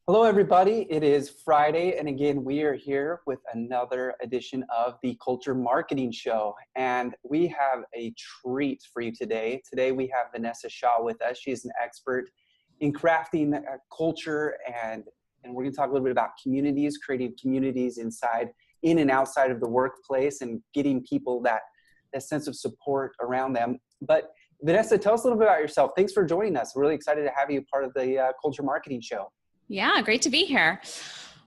Hello, everybody. It is Friday, and again, we are here with another edition of the Culture Marketing Show. And we have a treat for you today. Today, we have Vanessa Shaw with us. She's an expert in crafting culture, and we're going to talk a little bit about communities, creating communities in and outside of the workplace, and getting people that sense of support around them. But Vanessa, tell us a little bit about yourself. Thanks for joining us. We're really excited to have you part of the Culture Marketing Show. Yeah, great to be here.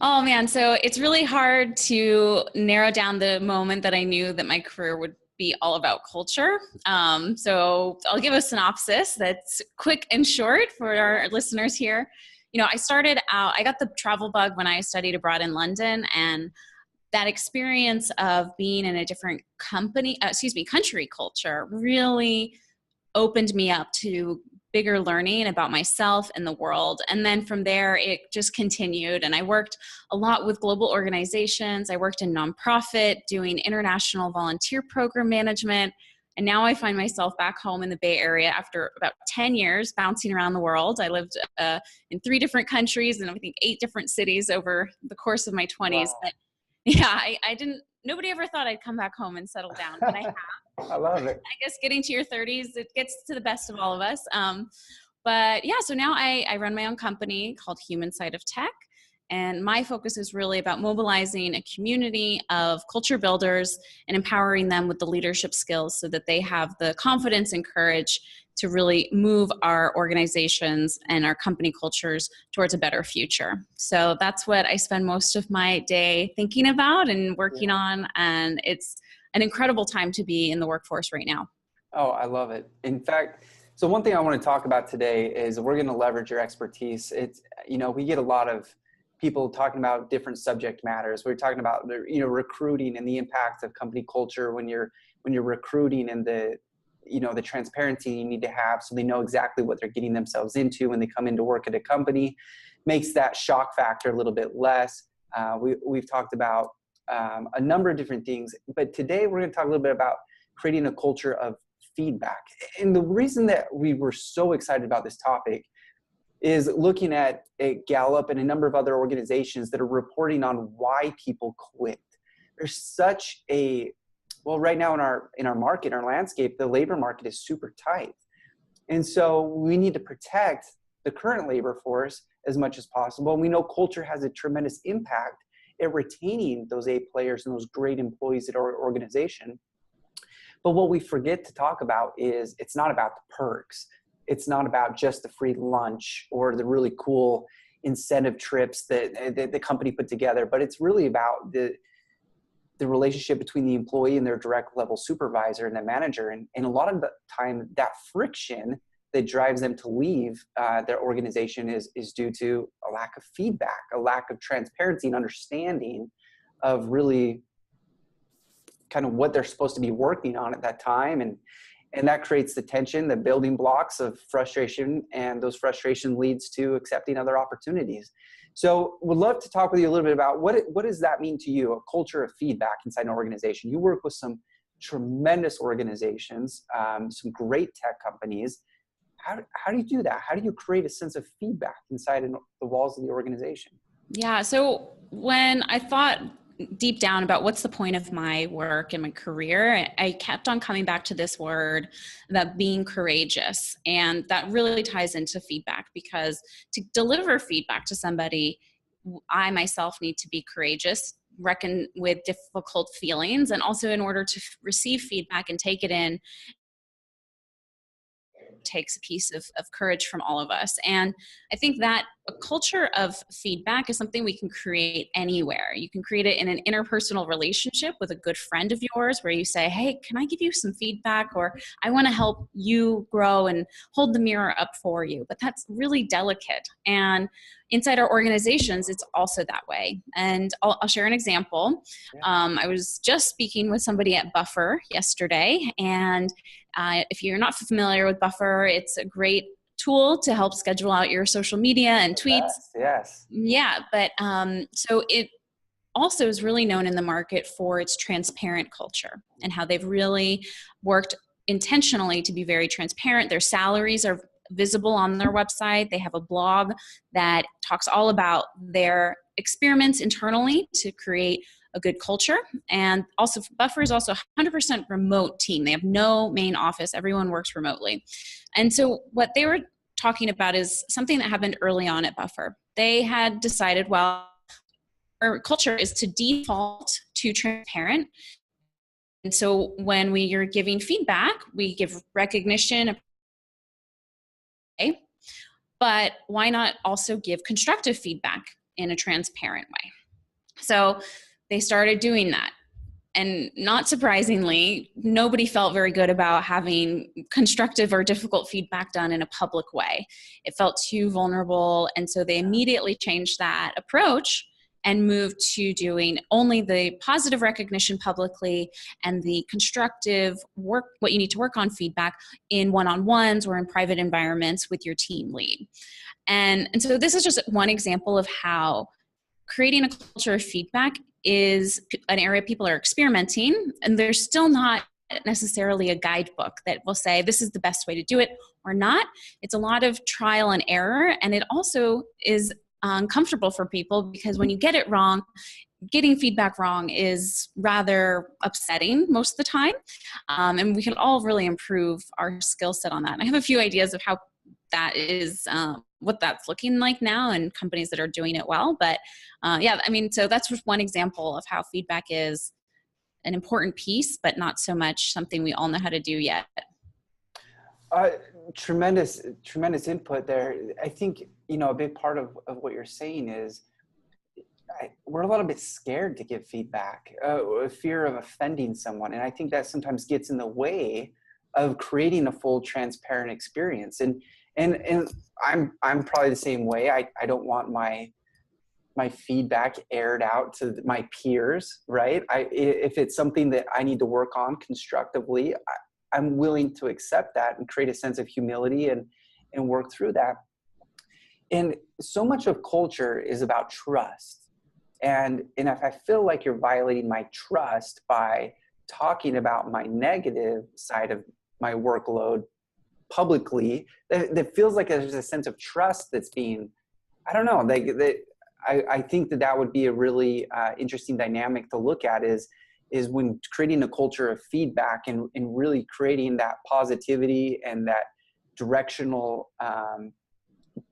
Oh man, so it's really hard to narrow down the moment that I knew that my career would be all about culture. So I'll give a synopsis that's quick and short for our listeners here. I started out, I got the travel bug when I studied abroad in London, and that experience of being in a different country culture really opened me up to bigger learning about myself and the world. And then from there, it just continued. And I worked a lot with global organizations. I worked in nonprofit, doing international volunteer program management. And now I find myself back home in the Bay Area after about 10 years bouncing around the world. I lived in 3 different countries and I think 8 different cities over the course of my 20s. Wow. But yeah, nobody ever thought I'd come back home and settle down, but I have. I love it. I guess getting to your 30s, it gets to the best of all of us. But yeah, so now I run my own company called Human Side of Tech. And my focus is really about mobilizing a community of culture builders and empowering them with the leadership skills so that they have the confidence and courage to really move our organizations and our company cultures towards a better future. So that's what I spend most of my day thinking about and working on. And it's an incredible time to be in the workforce right now. Oh, I love it. In fact, so one thing I want to talk about today is we're going to leverage your expertise. It's, we get a lot of people talking about different subject matters. We're talking about, recruiting and the impact of company culture when you're recruiting, and the transparency you need to have so they know exactly what they're getting themselves into when they come into work at a company. Makes that shock factor a little bit less. We've talked about a number of different things, but today we're going to talk a little bit about creating a culture of feedback. And the reason that we were so excited about this topic is looking at a Gallup and a number of other organizations that are reporting on why people quit. There's such right now in our market, our landscape, the labor market is super tight. And so we need to protect the current labor force as much as possible. And we know culture has a tremendous impact at retaining those A players and those great employees at our organization. But what we forget to talk about is it's not about the perks. It's not about just the free lunch or the really cool incentive trips that the company put together, but it's really about the relationship between the employee and their direct level supervisor and the manager. And a lot of the time, that friction that drives them to leave their organization is due to a lack of feedback, a lack of transparency and understanding of really kind of what they're supposed to be working on at that time. And that creates the tension, the building blocks of frustration, and those frustration leads to accepting other opportunities. So would love to talk with you a little bit about what does that mean to you, a culture of feedback inside an organization. You work with some tremendous organizations, some great tech companies. How do you do that? How do you create a sense of feedback inside the walls of the organization? Yeah, so when I thought deep down about what's the point of my work and my career, I kept on coming back to this word, that being courageous. And that really ties into feedback, because to deliver feedback to somebody, I myself need to be courageous, reckon with difficult feelings, and also in order to receive feedback and take it in, takes a piece of courage from all of us. And I think that a culture of feedback is something we can create anywhere. You can create it in an interpersonal relationship with a good friend of yours where you say, hey, can I give you some feedback? Or I want to help you grow and hold the mirror up for you. But that's really delicate. And inside our organizations, it's also that way. And I'll share an example. I was just speaking with somebody at Buffer yesterday, and if you're not familiar with Buffer, it's a great tool to help schedule out your social media and tweets. Yes. Yeah, but so it also is really known in the market for its transparent culture and how they've really worked intentionally to be very transparent. Their salaries are visible on their website. They have a blog that talks all about their experiments internally to create a good culture. And also Buffer is also 100% remote team. They have no main office. Everyone works remotely. And so what they were talking about is something that happened early on at Buffer. They had decided, well, our culture is to default to transparent. And so when we are giving feedback, we give recognition, okay, but why not also give constructive feedback in a transparent way? So they started doing that. And not surprisingly, nobody felt very good about having constructive or difficult feedback done in a public way. It felt too vulnerable. And so they immediately changed that approach and moved to doing only the positive recognition publicly and the constructive work, what you need to work on feedback in one-on-ones or in private environments with your team lead. And so this is just one example of how creating a culture of feedback is an area people are experimenting, and there's still not necessarily a guidebook that will say this is the best way to do it or not. It's a lot of trial and error, and it also is uncomfortable for people because when you get it wrong, getting feedback wrong is rather upsetting most of the time, and we can all really improve our skill set on that. And I have a few ideas of how that is, what that's looking like now and companies that are doing it well. But yeah, I mean, so that's just one example of how feedback is an important piece, but not so much something we all know how to do yet. Tremendous input there. I think, a big part of what you're saying is we're a little bit scared to give feedback, fear of offending someone. And I think that sometimes gets in the way of creating a full transparent experience. And I'm probably the same way. I don't want my feedback aired out to my peers, right? If it's something that I need to work on constructively, I'm willing to accept that and create a sense of humility and work through that. And so much of culture is about trust. And if I feel like you're violating my trust by talking about my negative side of my workload publicly, that feels like there's a sense of trust that's being, I don't know, I think that would be a really interesting dynamic to look at is when creating a culture of feedback and really creating that positivity and that directional,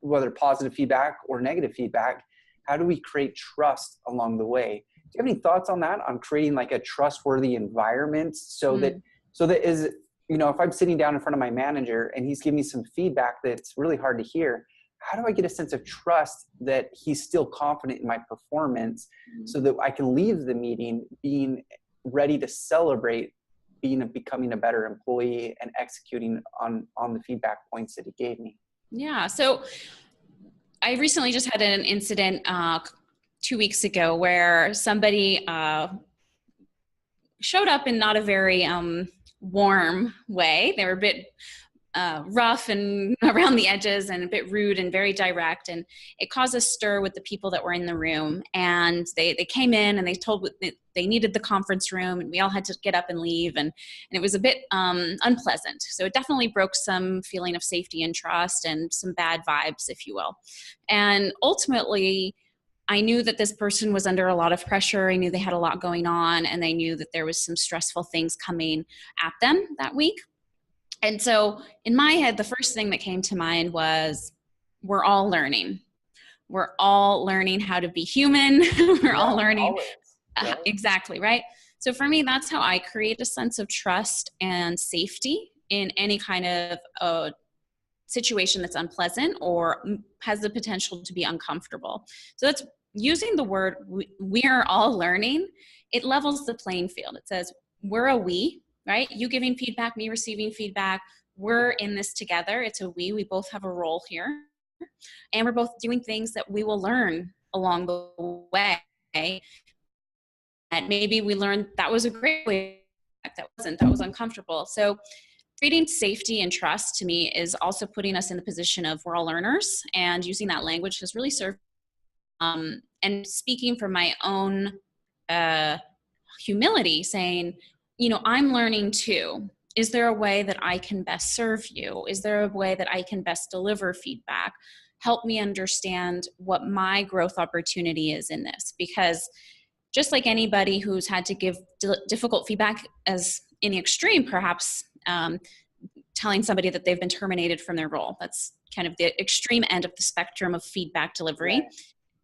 whether positive feedback or negative feedback, how do we create trust along the way? Do you have any thoughts on that, on creating like a trustworthy environment so that is, if I'm sitting down in front of my manager and he's giving me some feedback that's really hard to hear, how do I get a sense of trust that he's still confident in my performance so that I can leave the meeting being ready to celebrate becoming a better employee and executing on the feedback points that he gave me? Yeah. So I recently just had an incident 2 weeks ago where somebody showed up in not a very warm way. They were a bit rough and around the edges and a bit rude and very direct. And it caused a stir with the people that were in the room. And they came in and they told they needed the conference room and we all had to get up and leave. And it was a bit unpleasant. So it definitely broke some feeling of safety and trust and some bad vibes, if you will. And ultimately, I knew that this person was under a lot of pressure. I knew they had a lot going on and they knew that there was some stressful things coming at them that week. And so in my head, the first thing that came to mind was, we're all learning. We're all learning how to be human. We're all learning. Right? Exactly, right? So for me, that's how I create a sense of trust and safety in any kind of situation that's unpleasant or has the potential to be uncomfortable. So that's using the word, we are all learning. It levels the playing field. It says, we're a we. Right? You giving feedback, me receiving feedback. We're in this together. It's a we. We both have a role here. And we're both doing things that we will learn along the way. And maybe we learned that was a great way. That was uncomfortable. So creating safety and trust to me is also putting us in the position of we're all learners, and using that language has really served. And speaking from my own humility, saying, I'm learning too. is there a way that I can best serve you? Is there a way that I can best deliver feedback? Help me understand what my growth opportunity is in this. Because just like anybody who's had to give difficult feedback, as in the extreme, perhaps telling somebody that they've been terminated from their role. That's kind of the extreme end of the spectrum of feedback delivery. Right.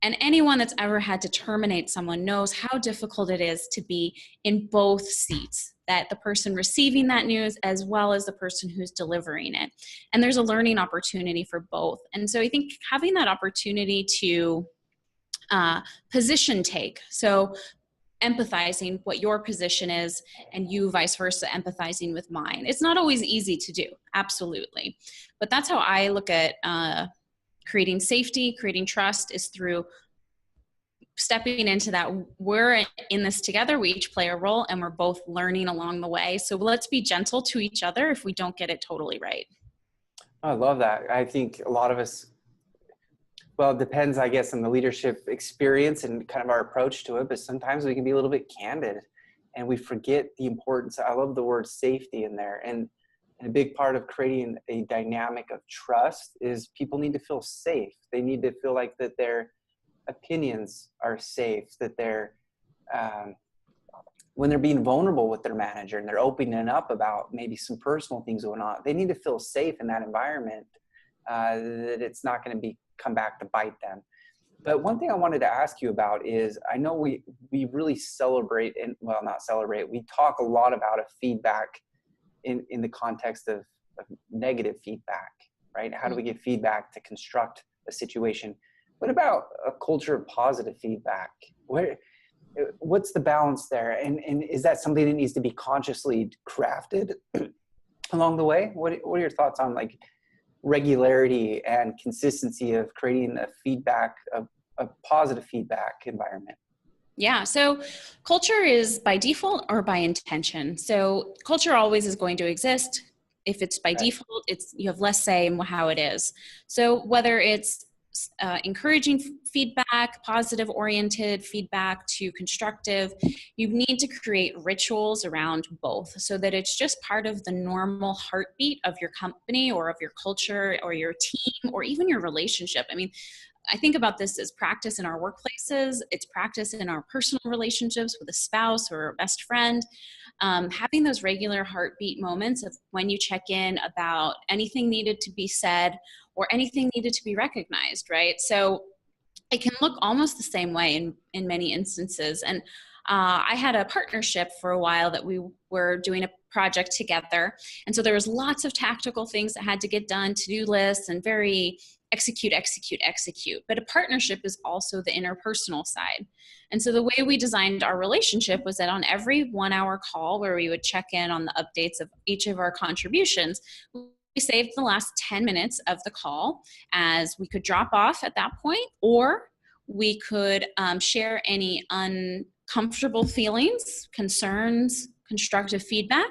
And anyone that's ever had to terminate someone knows how difficult it is to be in both seats, that the person receiving that news as well as the person who's delivering it. And there's a learning opportunity for both. And so I think having that opportunity to position take, so empathizing what your position is and you vice versa empathizing with mine. It's not always easy to do, absolutely. But that's how I look at creating safety, creating trust, is through stepping into that. We're in this together, we each play a role, and we're both learning along the way. So let's be gentle to each other if we don't get it totally right. I love that. I think a lot of us, well, it depends, I guess, on the leadership experience and kind of our approach to it, but sometimes we can be a little bit candid and we forget the importance. I love the word safety in there. And a big part of creating a dynamic of trust is people need to feel safe. They need to feel like that their opinions are safe, that they're, when they're being vulnerable with their manager and they're opening up about maybe some personal things going on, they need to feel safe in that environment, that it's not going to come back to bite them. But one thing I wanted to ask you about is, I know we really celebrate, and well, not celebrate, we talk a lot about a feedback in the context of negative feedback, right? How do we give feedback to construct a situation? What about a culture of positive feedback? What's the balance there? And is that something that needs to be consciously crafted along the way? What are your thoughts on like regularity and consistency of creating a positive feedback environment? Yeah. So culture is by default or by intention. So culture always is going to exist. If it's by default, you have less say in how it is. So whether it's encouraging feedback, positive oriented feedback to constructive, you need to create rituals around both so that it's just part of the normal heartbeat of your company or of your culture or your team or even your relationship. I mean, I think about this as practice in our workplaces. It's practice in our personal relationships with a spouse or a best friend. Having those regular heartbeat moments of when you check in about anything needed to be said or anything needed to be recognized, right? So it can look almost the same way in many instances. And I had a partnership for a while that we were doing a project together. And so there was lots of tactical things that had to get done, to-do lists, and very execute. But a partnership is also the interpersonal side. And so the way we designed our relationship was that on every 1 hour call where we would check in on the updates of each of our contributions, we saved the last 10 minutes of the call, as we could drop off at that point, or we could share any uncomfortable feelings, concerns, constructive feedback.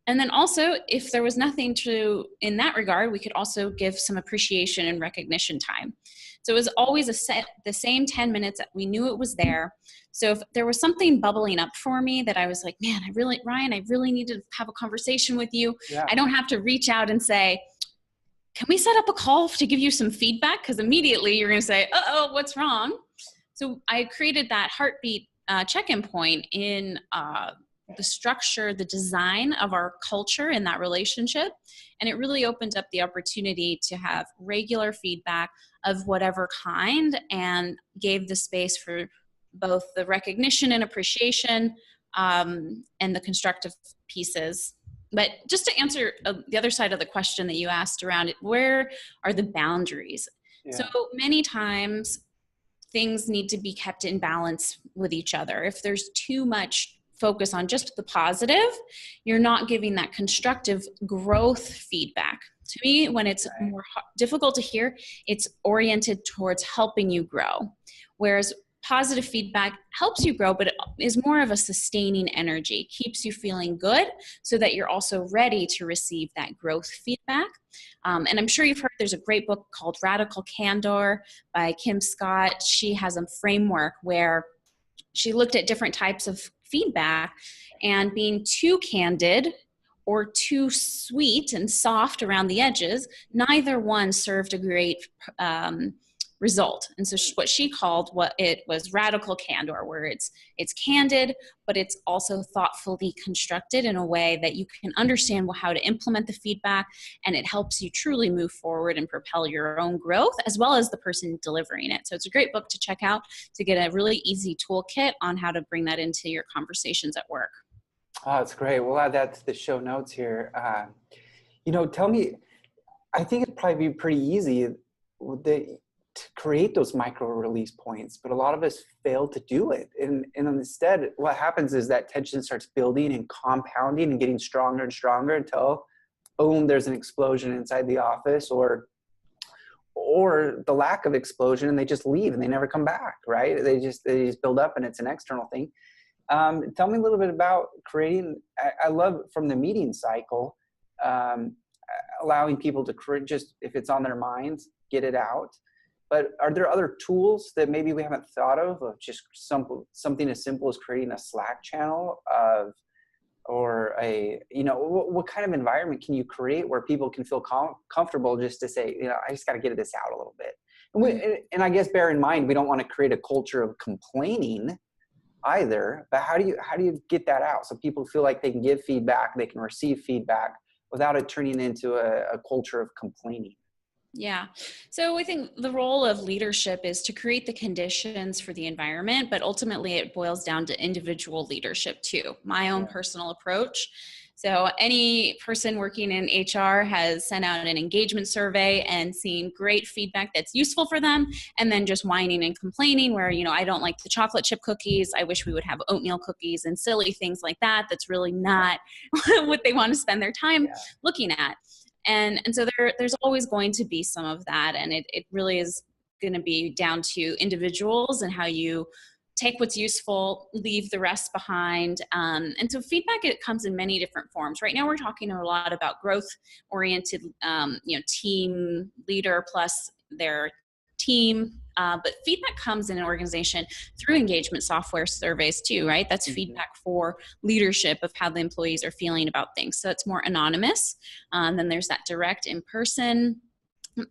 And then also, if there was nothing to, in that regard, we could also give some appreciation and recognition time. So it was always the same 10 minutes. We knew it was there. So if there was something bubbling up for me that I was like, man, Ryan, I really need to have a conversation with you. Yeah. I don't have to reach out and say, can we set up a call to give you some feedback? Because immediately you're going to say, uh-oh, what's wrong? So I created that heartbeat check-in point in the structure, the design of our culture in that relationship. And it really opened up the opportunity to have regular feedback of whatever kind and gave the space for both the recognition and appreciation and the constructive pieces. But just to answer the other side of the question that you asked around it, where are the boundaries? Yeah. So many times things need to be kept in balance with each other. If there's too much focus on just the positive, you're not giving that constructive growth feedback. To me, when it's more difficult to hear, it's oriented towards helping you grow. Whereas positive feedback helps you grow, but it is more of a sustaining energy, keeps you feeling good so that you're also ready to receive that growth feedback. And I'm sure you've heard there's a great book called Radical Candor by Kim Scott. She has a framework where she looked at different types of feedback, and being too candid or too sweet and soft around the edges, neither one served a great result. And so what she called what it was radical candor, where it's candid, but it's also thoughtfully constructed in a way that you can understand how to implement the feedback, and it helps you truly move forward and propel your own growth as well as the person delivering it. So it's a great book to check out to get a really easy toolkit on how to bring that into your conversations at work. Oh, that's great. We'll add that to the show notes here. Tell me, I think it'd probably be pretty easy to create those micro release points, but a lot of us fail to do it. And instead, what happens is that tension starts building and compounding and getting stronger and stronger until, boom, there's an explosion inside the office, or the lack of explosion, and they just leave and they never come back, right? They just build up, and it's an external thing. Tell me a little bit about creating, I love from the meeting cycle, allowing people to just, if it's on their minds, get it out. But are there other tools that maybe we haven't thought of just something as simple as creating a Slack channel or what kind of environment can you create where people can feel comfortable just to say, I just got to get this out a little bit. And I guess bear in mind, we don't want to create a culture of complaining either, but how do you get that out so people feel like they can give feedback, they can receive feedback without it turning into a culture of complaining? Yeah. So I think the role of leadership is to create the conditions for the environment, but ultimately it boils down to individual leadership too. My own personal approach. So any person working in HR has sent out an engagement survey and seen great feedback that's useful for them, and then just whining and complaining where, I don't like the chocolate chip cookies. I wish we would have oatmeal cookies, and silly things like that. That's really not what they want to spend their time looking at. And so there's always going to be some of that. And it really is going to be down to individuals and how you take what's useful, leave the rest behind. And so feedback, it comes in many different forms. Right now, we're talking a lot about growth-oriented, team leader plus their team. But feedback comes in an organization through engagement software surveys too, right? That's feedback for leadership of how the employees are feeling about things. So it's more anonymous. Then there's that direct in-person.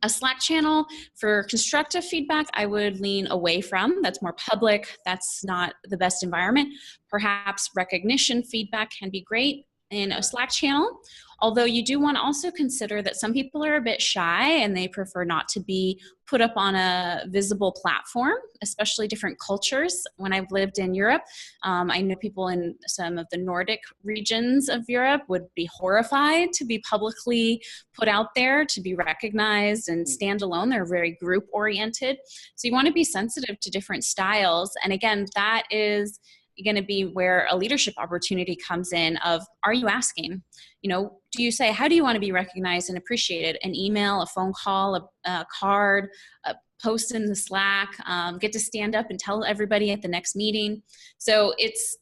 A Slack channel for constructive feedback, I would lean away from. That's more public. That's not the best environment. Perhaps recognition feedback can be great in a Slack channel. Although you do want to also consider that some people are a bit shy and they prefer not to be put up on a visible platform, especially different cultures. When I've lived in Europe, I know people in some of the Nordic regions of Europe would be horrified to be publicly put out there, to be recognized and stand alone. They're very group oriented. So you want to be sensitive to different styles. And again, that is going to be where a leadership opportunity comes in of, are you asking, do you say, how do you want to be recognized and appreciated? An email, a phone call, a card, a post in the Slack, get to stand up and tell everybody at the next meeting. So it's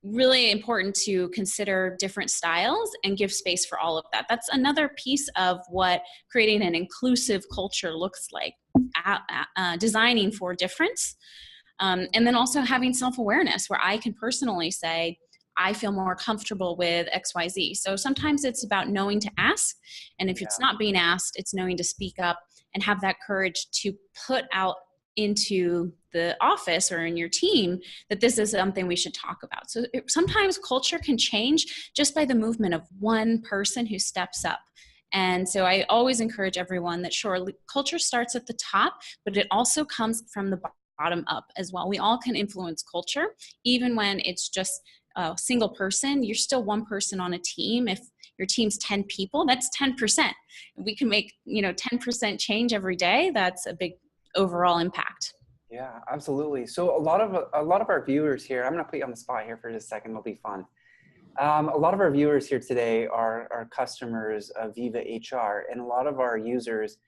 really important to consider different styles and give space for all of that. That's another piece of what creating an inclusive culture looks like, designing for difference. And then also having self-awareness where I can personally say, I feel more comfortable with XYZ. So sometimes it's about knowing to ask. And if it's not being asked, it's knowing to speak up and have that courage to put out into the office or in your team that this is something we should talk about. So sometimes culture can change just by the movement of one person who steps up. And so I always encourage everyone that sure, culture starts at the top, but it also comes from the bottom up as well. We all can influence culture, even when it's just a single person. You're still one person on a team. If your team's 10 people, that's 10%. We can make 10% change every day. That's a big overall impact. Yeah, absolutely. So a lot of our viewers here, I'm going to put you on the spot here for just a second. It'll be fun. A lot of our viewers here today are customers of Viva HR, and a lot of our users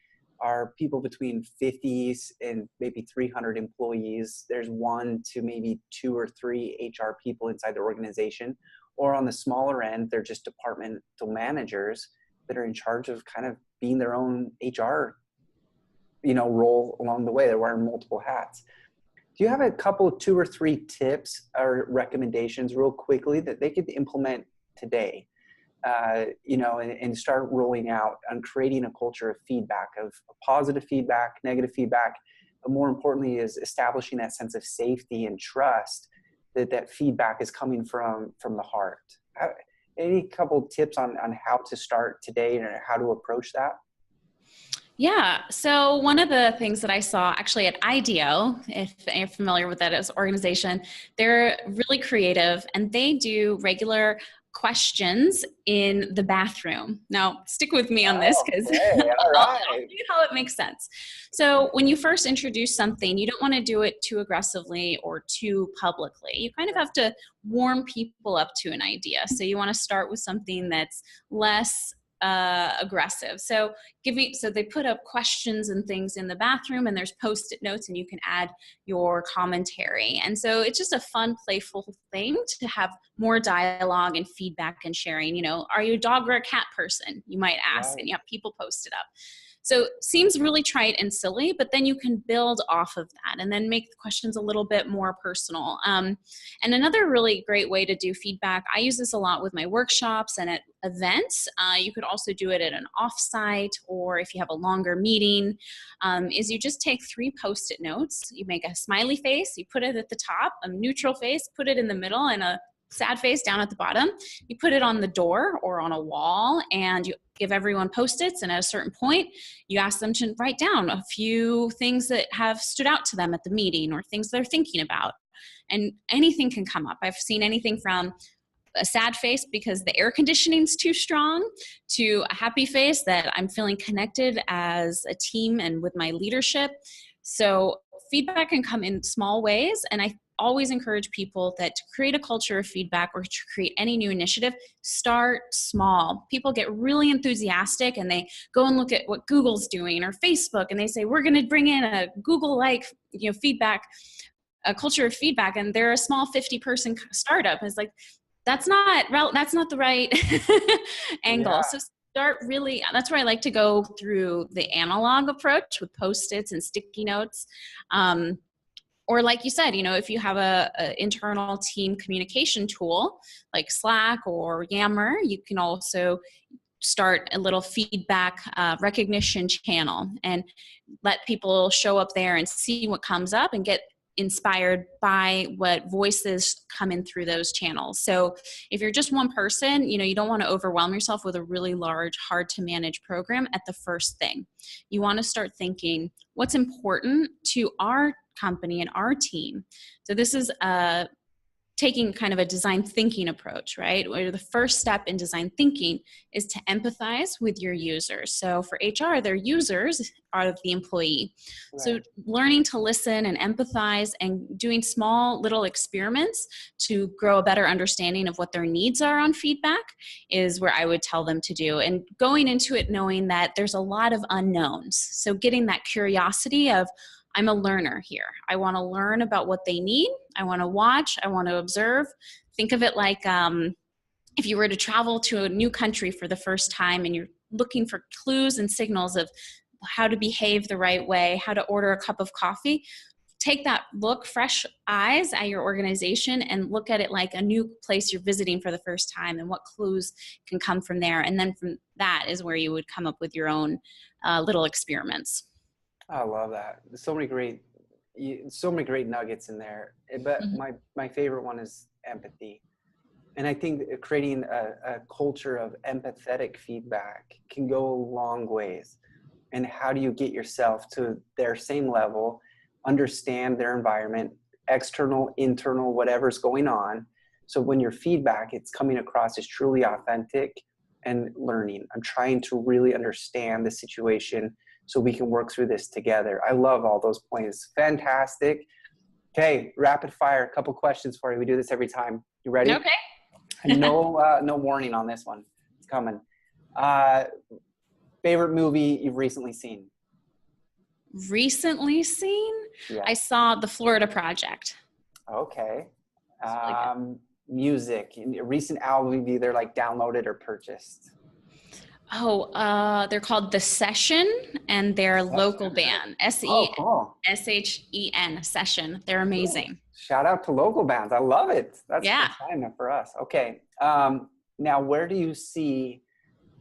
are people between 50 and maybe 300 employees. There's 1 to maybe 2 or 3 HR people inside the organization, or on the smaller end, they're just departmental managers that are in charge of kind of being their own HR, role along the way. They're wearing multiple hats. Do you have a couple, 2 or 3 tips or recommendations real quickly that they could implement today and start rolling out and creating a culture of feedback, of positive feedback, negative feedback. But more importantly is establishing that sense of safety and trust that feedback is coming from the heart. Any couple tips on how to start today and how to approach that? Yeah. So one of the things that I saw actually at IDEO, if you're familiar with that as an organization, they're really creative and they do regular questions in the bathroom. Now, stick with me on this because Okay, all I'll right. see how it makes sense. So when you first introduce something, you don't want to do it too aggressively or too publicly. You kind of have to warm people up to an idea. So you want to start with something that's less aggressive. So they put up questions and things in the bathroom, and there's post-it notes, and you can add your commentary. And so it's just a fun, playful thing to have more dialogue and feedback and sharing. Are you a dog or a cat person? You might ask, and you have people post it up. So seems really trite and silly, but then you can build off of that and then make the questions a little bit more personal. And another really great way to do feedback, I use this a lot with my workshops and at events. You could also do it at an offsite, or if you have a longer meeting, is you just take 3 post-it notes. You make a smiley face, you put it at the top, a neutral face, put it in the middle, and a sad face down at the bottom. You put it on the door or on a wall, and you give everyone post-its, and at a certain point you ask them to write down a few things that have stood out to them at the meeting or things they're thinking about. And anything can come up. I've seen anything from a sad face because the air conditioning's too strong, to a happy face that I'm feeling connected as a team and with my leadership. So feedback can come in small ways, and I always encourage people that to create a culture of feedback or to create any new initiative, start small. People get really enthusiastic and they go and look at what Google's doing or Facebook, and they say, we're going to bring in a Google-like, feedback, a culture of feedback, and they're a small 50-person startup. And it's like, that's not the right angle. Yeah. So start really, that's where I like to go through the analog approach with post-its and sticky notes. Or like you said, if you have a internal team communication tool like Slack or Yammer, you can also start a little feedback recognition channel and let people show up there and see what comes up and get inspired by what voices come in through those channels. So if you're just one person, you don't want to overwhelm yourself with a really large, hard to manage program at the first thing. You want to start thinking what's important to our company and our team. So this is taking kind of a design thinking approach, right? Where the first step in design thinking is to empathize with your users. So for HR, their users are the employee. Right. So learning to listen and empathize and doing small little experiments to grow a better understanding of what their needs are on feedback is where I would tell them to do. And going into it knowing that there's a lot of unknowns. So getting that curiosity of, I'm a learner here. I want to learn about what they need. I want to watch. I want to observe. Think of it like if you were to travel to a new country for the first time and you're looking for clues and signals of how to behave the right way, how to order a cup of coffee. Take that look, fresh eyes at your organization and look at it like a new place you're visiting for the first time and what clues can come from there. And then from that is where you would come up with your own little experiments. I love that. So many great nuggets in there. But my favorite one is empathy. And I think creating a culture of empathetic feedback can go a long ways. And how do you get yourself to their same level, understand their environment, external, internal, whatever's going on. So when your feedback, it's coming across as truly authentic and learning. I'm trying to really understand the situation so we can work through this together. I love all those points. Fantastic. Okay, rapid fire, a couple questions for you. We do this every time. You ready? Okay. No warning on this one. It's coming. Favorite movie you've recently seen? Recently seen? Yeah. I saw The Florida Project. Okay. Really music, a recent album you've either like downloaded or purchased? They're called The Session, and they're a local band. SESHEN, Session. They're amazing. Cool. Shout out to local bands. I love it. That's yeah. the time for us. Okay. Now, where do you see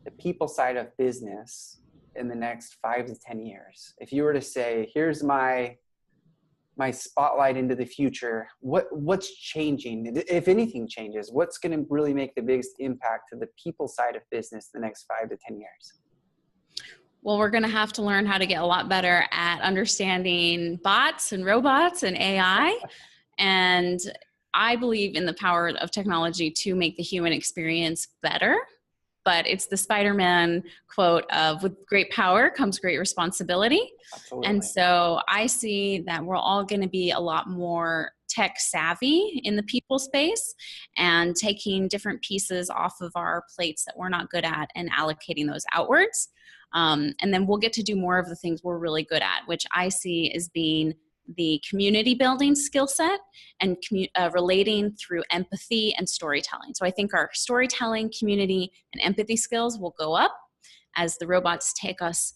the people side of business in the next 5 to 10 years? If you were to say, here's my spotlight into the future, what's changing? If anything changes, what's going to really make the biggest impact to the people side of business the next 5 to 10 years? Well, we're going to have to learn how to get a lot better at understanding bots and robots and AI. And I believe in the power of technology to make the human experience better. But it's the Spider-Man quote of, with great power comes great responsibility. Absolutely. And so I see that we're all going to be a lot more tech savvy in the people space and taking different pieces off of our plates that we're not good at and allocating those outwards. And then we'll get to do more of the things we're really good at, which I see as being the community building skill set and relating through empathy and storytelling. So I think our storytelling, community, and empathy skills will go up as the robots take off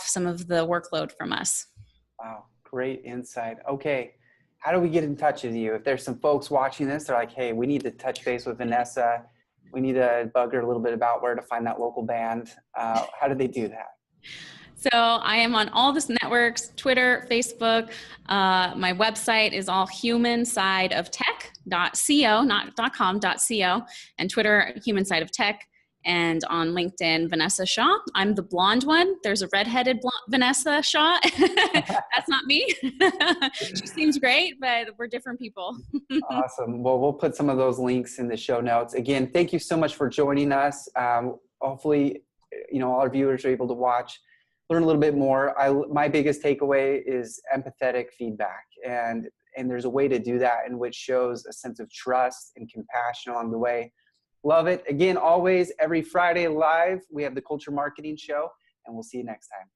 some of the workload from us. Wow, great insight. Okay, how do we get in touch with you? If there's some folks watching this, they're like, hey, we need to touch base with Vanessa. We need to bug her a little bit about where to find that local band. How do they do that? So I am on all the networks, Twitter, Facebook. My website is all humansideoftech.co, not .com.co, and Twitter, Human Side of Tech. And on LinkedIn, Vanessa Shaw. I'm the blonde one. There's a redheaded Vanessa Shaw. That's not me. She seems great, but we're different people. Awesome. Well, we'll put some of those links in the show notes. Again, thank you so much for joining us. Hopefully, all our viewers are able to watch, learn a little bit more. My biggest takeaway is empathetic feedback. And there's a way to do that in which shows a sense of trust and compassion along the way. Love it. Again, always every Friday live, we have the Culture Marketing Show, and we'll see you next time.